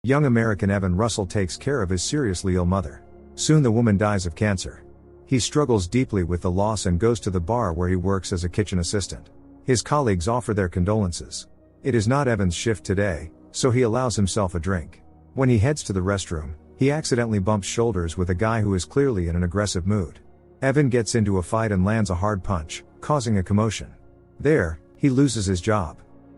Young American Evan Russell takes care of his seriously ill mother. Soon the woman dies of cancer. He struggles deeply with the loss and goes to the bar where he works as a kitchen assistant. His colleagues offer their condolences. It is not Evan's shift today, so he allows himself a drink. When he heads to the restroom, he accidentally bumps shoulders with a guy who is clearly in an aggressive mood. Evan gets into a fight and lands a hard punch, causing a commotion. There, he loses his job.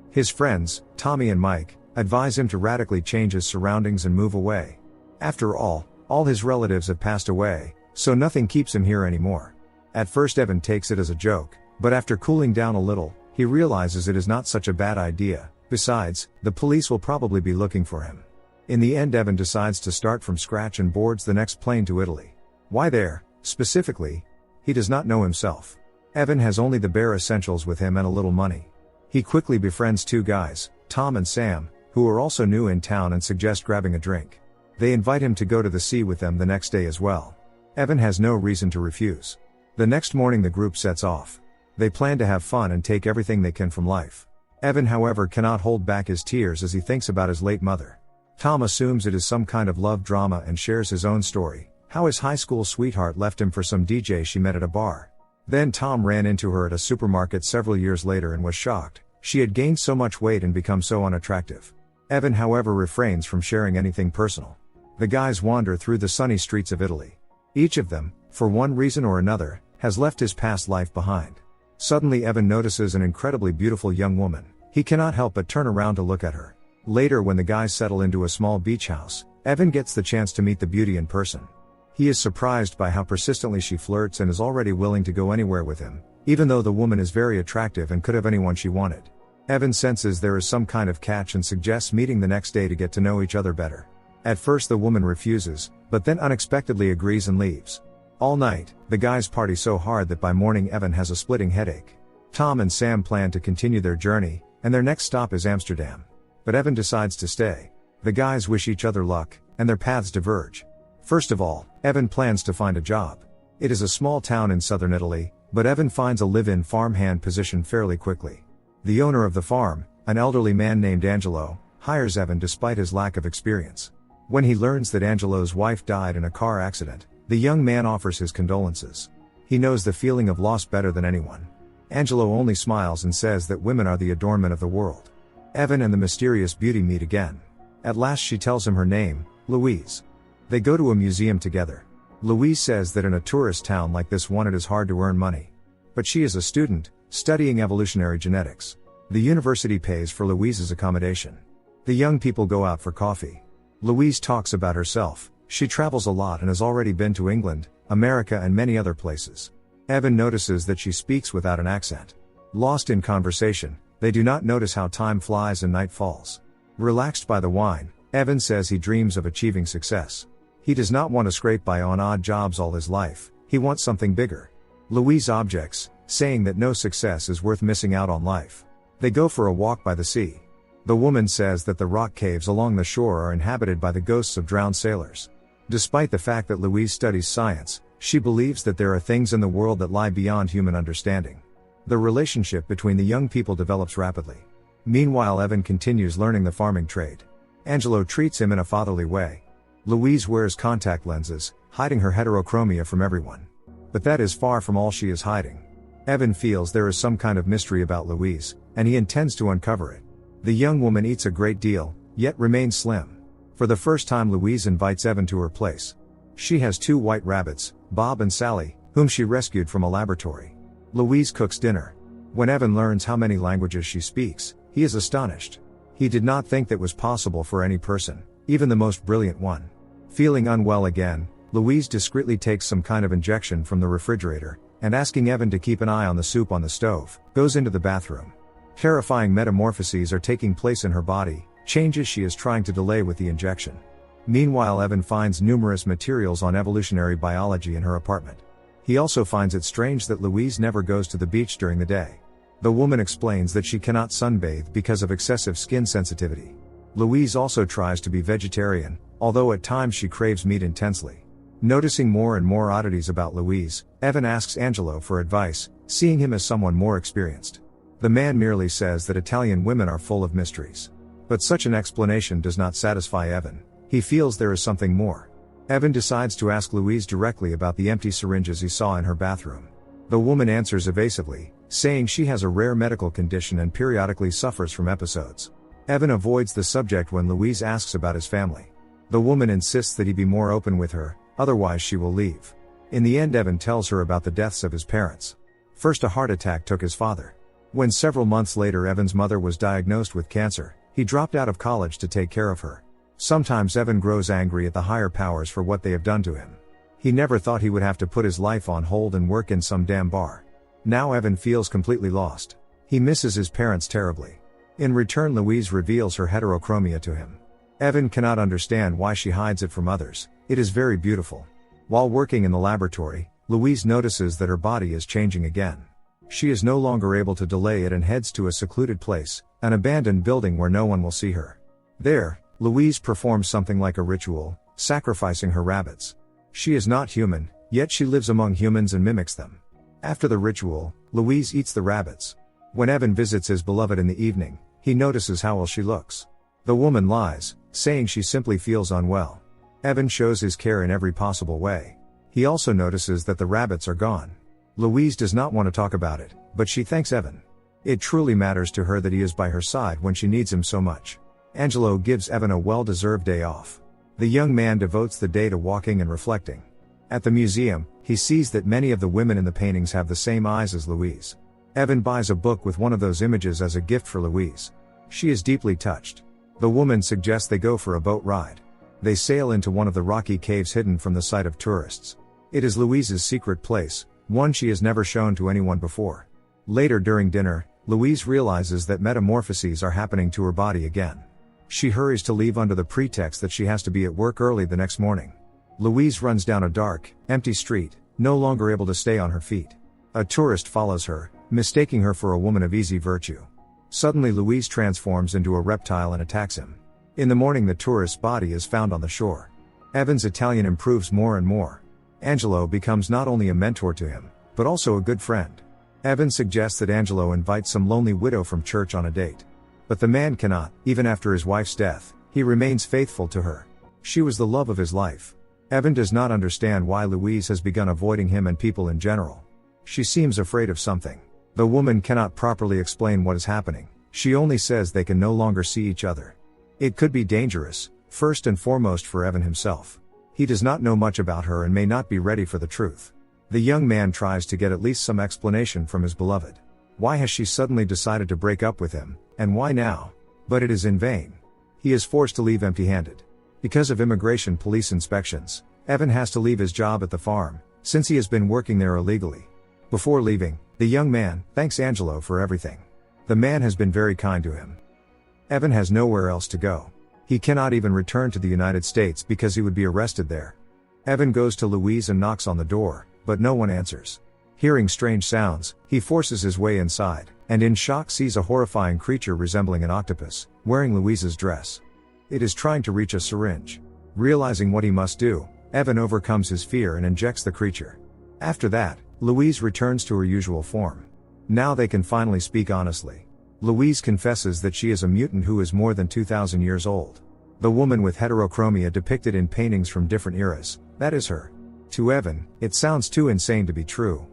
His friends, Tommy and Mike, advise him to radically change his surroundings and move away. After all his relatives have passed away, so nothing keeps him here anymore. At first Evan takes it as a joke, but after cooling down a little, he realizes it is not such a bad idea. Besides, the police will probably be looking for him. In the end, Evan decides to start from scratch and boards the next plane to Italy. Why there, specifically? He does not know himself. Evan has only the bare essentials with him and a little money. He quickly befriends two guys, Tom and Sam, who are also new in town and suggest grabbing a drink. They invite him to go to the sea with them the next day as well. Evan has no reason to refuse. The next morning the group sets off. They plan to have fun and take everything they can from life. Evan, however, cannot hold back his tears as he thinks about his late mother. Tom assumes it is some kind of love drama and shares his own story, how his high school sweetheart left him for some DJ she met at a bar. Then Tom ran into her at a supermarket several years later and was shocked. She had gained so much weight and become so unattractive. Evan, however, refrains from sharing anything personal. The guys wander through the sunny streets of Italy. Each of them, for one reason or another, has left his past life behind. Suddenly Evan notices an incredibly beautiful young woman. He cannot help but turn around to look at her. Later, when the guys settle into a small beach house, Evan gets the chance to meet the beauty in person. He is surprised by how persistently she flirts and is already willing to go anywhere with him, even though the woman is very attractive and could have anyone she wanted. Evan senses there is some kind of catch and suggests meeting the next day to get to know each other better. At first the woman refuses, but then unexpectedly agrees and leaves. All night, the guys party so hard that by morning Evan has a splitting headache. Tom and Sam plan to continue their journey, and their next stop is Amsterdam. But Evan decides to stay. The guys wish each other luck, and their paths diverge. First of all, Evan plans to find a job. It is a small town in southern Italy, but Evan finds a live-in farmhand position fairly quickly. The owner of the farm, an elderly man named Angelo, hires Evan despite his lack of experience. When he learns that Angelo's wife died in a car accident, the young man offers his condolences. He knows the feeling of loss better than anyone. Angelo only smiles and says that women are the adornment of the world. Evan and the mysterious beauty meet again. At last she tells him her name, Louise. They go to a museum together. Louise says that in a tourist town like this one it is hard to earn money. But she is a student, studying evolutionary genetics. The university pays for Louise's accommodation. The young people go out for coffee. Louise talks about herself. She travels a lot and has already been to England, America and many other places. Evan notices that she speaks without an accent. Lost in conversation, they do not notice how time flies and night falls. Relaxed by the wine, Evan says he dreams of achieving success. He does not want to scrape by on odd jobs all his life, he wants something bigger. Louise objects, saying that no success is worth missing out on life. They go for a walk by the sea. The woman says that the rock caves along the shore are inhabited by the ghosts of drowned sailors. Despite the fact that Louise studies science, she believes that there are things in the world that lie beyond human understanding. The relationship between the young people develops rapidly. Meanwhile, Evan continues learning the farming trade. Angelo treats him in a fatherly way. Louise wears contact lenses, hiding her heterochromia from everyone. But that is far from all she is hiding. Evan feels there is some kind of mystery about Louise, and he intends to uncover it. The young woman eats a great deal, yet remains slim. For the first time Louise invites Evan to her place. She has two white rabbits, Bob and Sally, whom she rescued from a laboratory. Louise cooks dinner. When Evan learns how many languages she speaks, he is astonished. He did not think that was possible for any person, even the most brilliant one. Feeling unwell again, Louise discreetly takes some kind of injection from the refrigerator, and asking Evan to keep an eye on the soup on the stove, goes into the bathroom. Terrifying metamorphoses are taking place in her body, changes she is trying to delay with the injection. Meanwhile, Evan finds numerous materials on evolutionary biology in her apartment. He also finds it strange that Louise never goes to the beach during the day. The woman explains that she cannot sunbathe because of excessive skin sensitivity. Louise also tries to be vegetarian, although at times she craves meat intensely. Noticing more and more oddities about Louise, Evan asks Angelo for advice, seeing him as someone more experienced. The man merely says that Italian women are full of mysteries. But such an explanation does not satisfy Evan. He feels there is something more. Evan decides to ask Louise directly about the empty syringes he saw in her bathroom. The woman answers evasively, saying she has a rare medical condition and periodically suffers from episodes. Evan avoids the subject when Louise asks about his family. The woman insists that he be more open with her, otherwise she will leave. In the end, Evan tells her about the deaths of his parents. First, a heart attack took his father. When several months later Evan's mother was diagnosed with cancer, he dropped out of college to take care of her. Sometimes Evan grows angry at the higher powers for what they have done to him. He never thought he would have to put his life on hold and work in some damn bar. Now Evan feels completely lost. He misses his parents terribly. In return, Louise reveals her heterochromia to him. Evan cannot understand why she hides it from others. It is very beautiful. While working in the laboratory, Louise notices that her body is changing again. She is no longer able to delay it and heads to a secluded place, an abandoned building where no one will see her. There, Louise performs something like a ritual, sacrificing her rabbits. She is not human, yet she lives among humans and mimics them. After the ritual, Louise eats the rabbits. When Evan visits his beloved in the evening, he notices how ill she looks. The woman lies, saying she simply feels unwell. Evan shows his care in every possible way. He also notices that the rabbits are gone. Louise does not want to talk about it, but she thanks Evan. It truly matters to her that he is by her side when she needs him so much. Angelo gives Evan a well-deserved day off. The young man devotes the day to walking and reflecting. At the museum, he sees that many of the women in the paintings have the same eyes as Louise. Evan buys a book with one of those images as a gift for Louise. She is deeply touched. The woman suggests they go for a boat ride. They sail into one of the rocky caves hidden from the sight of tourists. It is Louise's secret place, one she has never shown to anyone before. Later during dinner, Louise realizes that metamorphoses are happening to her body again. She hurries to leave under the pretext that she has to be at work early the next morning. Louise runs down a dark, empty street, no longer able to stay on her feet. A tourist follows her, mistaking her for a woman of easy virtue. Suddenly Louise transforms into a reptile and attacks him. In the morning the tourist's body is found on the shore. Evan's Italian improves more and more. Angelo becomes not only a mentor to him, but also a good friend. Evan suggests that Angelo invite some lonely widow from church on a date. But the man cannot, even after his wife's death, he remains faithful to her. She was the love of his life. Evan does not understand why Louise has begun avoiding him and people in general. She seems afraid of something. The woman cannot properly explain what is happening. She only says they can no longer see each other. It could be dangerous, first and foremost for Evan himself. He does not know much about her and may not be ready for the truth. The young man tries to get at least some explanation from his beloved. Why has she suddenly decided to break up with him, and why now? But it is in vain. He is forced to leave empty-handed. Because of immigration police inspections, Evan has to leave his job at the farm, since he has been working there illegally. Before leaving, the young man thanks Angelo for everything. The man has been very kind to him. Evan has nowhere else to go. He cannot even return to the United States because he would be arrested there. Evan goes to Louise and knocks on the door, but no one answers. Hearing strange sounds, he forces his way inside, and in shock sees a horrifying creature resembling an octopus, wearing Louise's dress. It is trying to reach a syringe. Realizing what he must do, Evan overcomes his fear and injects the creature. After that, Louise returns to her usual form. Now they can finally speak honestly. Louise confesses that she is a mutant who is more than 2,000 years old. The woman with heterochromia depicted in paintings from different eras, that is her. To Evan, it sounds too insane to be true.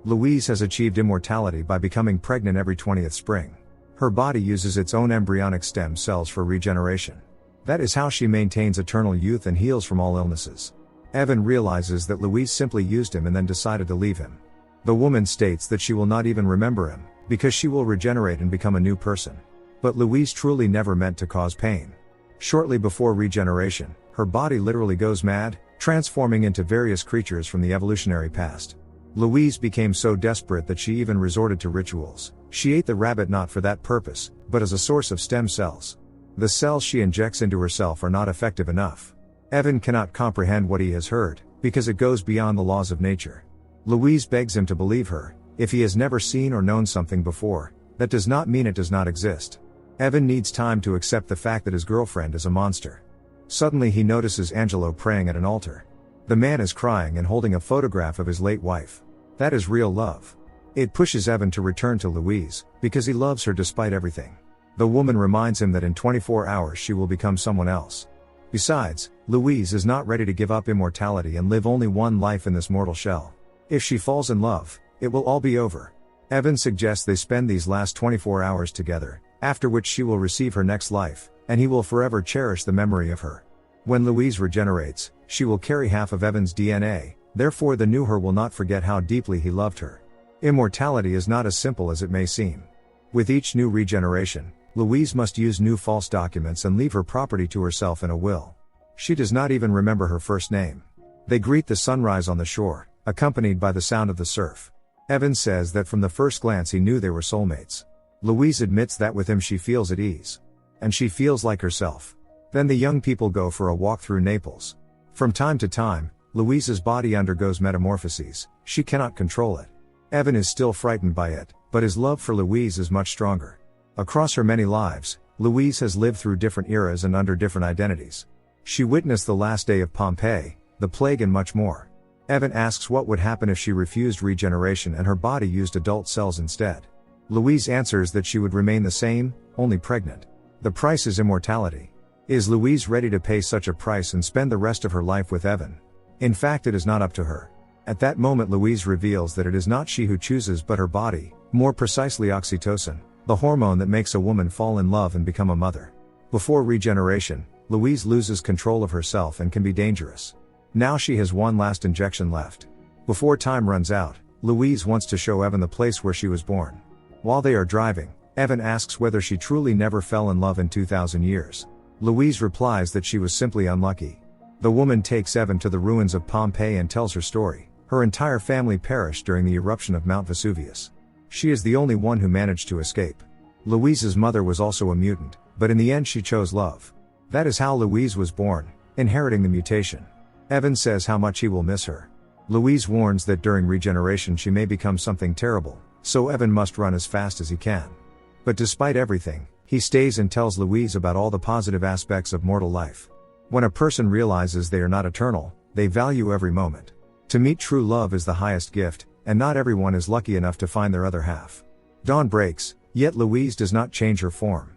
Louise has achieved immortality by becoming pregnant every 20th spring. Her body uses its own embryonic stem cells for regeneration. That is how she maintains eternal youth and heals from all illnesses. Evan realizes that Louise simply used him and then decided to leave him. The woman states that she will not even remember him, because she will regenerate and become a new person. But Louise truly never meant to cause pain. Shortly before regeneration, her body literally goes mad, transforming into various creatures from the evolutionary past. Louise became so desperate that she even resorted to rituals. She ate the rabbit not for that purpose, but as a source of stem cells. The cells she injects into herself are not effective enough. Evan cannot comprehend what he has heard, because it goes beyond the laws of nature. Louise begs him to believe her. If he has never seen or known something before, that does not mean it does not exist. Evan needs time to accept the fact that his girlfriend is a monster. Suddenly he notices Angelo praying at an altar. The man is crying and holding a photograph of his late wife. That is real love. It pushes Evan to return to Louise, because he loves her despite everything. The woman reminds him that in 24 hours she will become someone else. Besides, Louise is not ready to give up immortality and live only one life in this mortal shell. If she falls in love, it will all be over. Evan suggests they spend these last 24 hours together, after which she will receive her next life, and he will forever cherish the memory of her. When Louise regenerates, she will carry half of Evan's DNA, therefore the new her will not forget how deeply he loved her. Immortality is not as simple as it may seem. With each new regeneration, Louise must use new false documents and leave her property to herself in a will. She does not even remember her first name. They greet the sunrise on the shore, accompanied by the sound of the surf. Evan says that from the first glance he knew they were soulmates. Louise admits that with him she feels at ease. And she feels like herself. Then the young people go for a walk through Naples. From time to time, Louise's body undergoes metamorphoses, she cannot control it. Evan is still frightened by it, but his love for Louise is much stronger. Across her many lives, Louise has lived through different eras and under different identities. She witnessed the last day of Pompeii, the plague and much more. Evan asks what would happen if she refused regeneration and her body used adult cells instead. Louise answers that she would remain the same, only pregnant. The price is immortality. Is Louise ready to pay such a price and spend the rest of her life with Evan? In fact, it is not up to her. At that moment Louise reveals that it is not she who chooses but her body, more precisely oxytocin, the hormone that makes a woman fall in love and become a mother. Before regeneration, Louise loses control of herself and can be dangerous. Now she has one last injection left. Before time runs out, Louise wants to show Evan the place where she was born. While they are driving, Evan asks whether she truly never fell in love in 2,000 years. Louise replies that she was simply unlucky. The woman takes Evan to the ruins of Pompeii and tells her story. Her entire family perished during the eruption of Mount Vesuvius. She is the only one who managed to escape. Louise's mother was also a mutant, but in the end she chose love. That is how Louise was born, inheriting the mutation. Evan says how much he will miss her. Louise warns that during regeneration she may become something terrible, so Evan must run as fast as he can. But despite everything, he stays and tells Louise about all the positive aspects of mortal life. When a person realizes they are not eternal, they value every moment. To meet true love is the highest gift, and not everyone is lucky enough to find their other half. Dawn breaks, yet Louise does not change her form.